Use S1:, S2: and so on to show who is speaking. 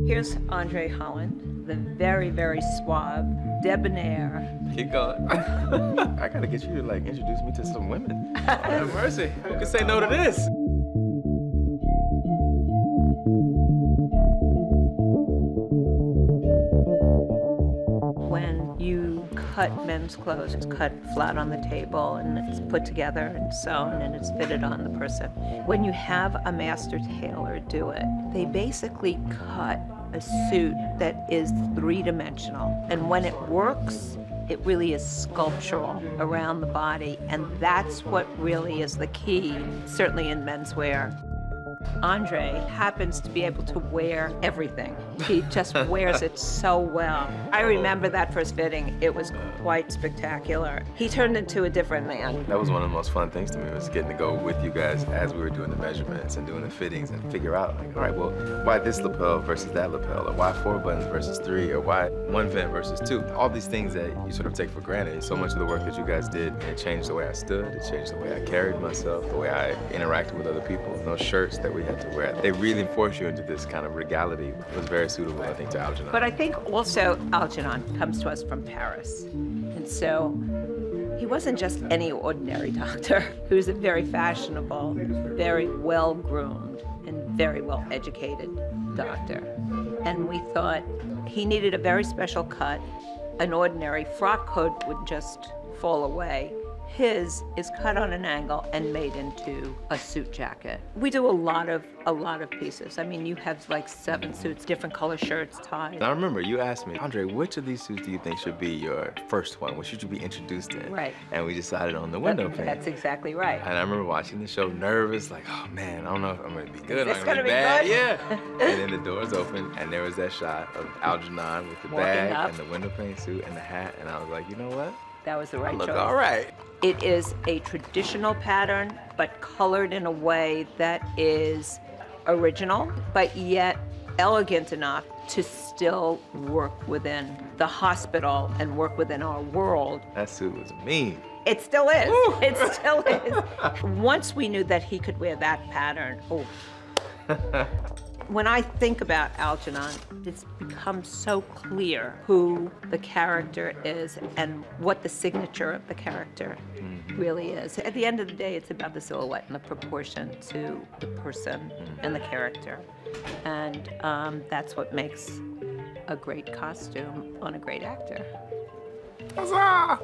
S1: Here's Andre Holland, the very, very suave, debonair.
S2: Keep going. I gotta get you to like introduce me to some women. Oh, have mercy. Who can say no to this?
S1: When you cut men's clothes, it's cut flat on the table and it's put together and sewn and it's fitted on the person. When you have a master tailor do it, they basically cut a suit that is three-dimensional. And when it works, it really is sculptural around the body. And that's what really is the key, certainly in menswear. Andre happens to be able to wear everything. He just wears it so well. I remember that first fitting. It was quite spectacular. He turned into a different man.
S2: That was one of the most fun things to me, was getting to go with you guys as we were doing the measurements and doing the fittings and figure out, like, all right, well, why this lapel versus that lapel, or why 4 buttons versus 3, or why 1 vent versus 2. All these things that you sort of take for granted. So much of the work that you guys did, it changed the way I stood, it changed the way I carried myself, the way I interacted with other people. Those shirts that we had to wear, they really force you into this kind of regality. It was very suitable, I think, to Algernon.
S1: But I think also Algernon comes to us from Paris. And so he wasn't just any ordinary doctor. He was a very fashionable, very well-groomed, and very well-educated doctor. And we thought he needed a very special cut. An ordinary frock coat would just fall away. His is cut on an angle and made into a suit jacket. We do a lot of pieces. I mean, you have like 7 suits, different color shirts, ties.
S2: I remember you asked me, Andre, which of these suits do you think should be your first one? What should you be introduced in?
S1: Right.
S2: And we decided on the window pane.
S1: That's exactly right.
S2: And I remember watching the show nervous, like, oh man, I don't know if I'm gonna be good.
S1: Is this
S2: I'm
S1: gonna be
S2: bad.
S1: good?
S2: Yeah. And then the doors opened and there was that shot of Algernon with the
S1: Walking
S2: bag
S1: up.
S2: and the window pane suit and the hat. And I was like, you know what?
S1: That was the right
S2: I look
S1: choice.
S2: all right.
S1: It is a traditional pattern, but colored in a way that is original, but yet elegant enough to still work within the hospital and work within our world.
S2: That suit was mean.
S1: It still is.
S2: Woo!
S1: It still is. Once we knew that he could wear that pattern, oh. When I think about Algernon, it's become so clear who the character is and what the signature of the character really is. At the end of the day, it's about the silhouette and the proportion to the person and the character. And that's what makes a great costume on a great actor.
S2: Huzzah!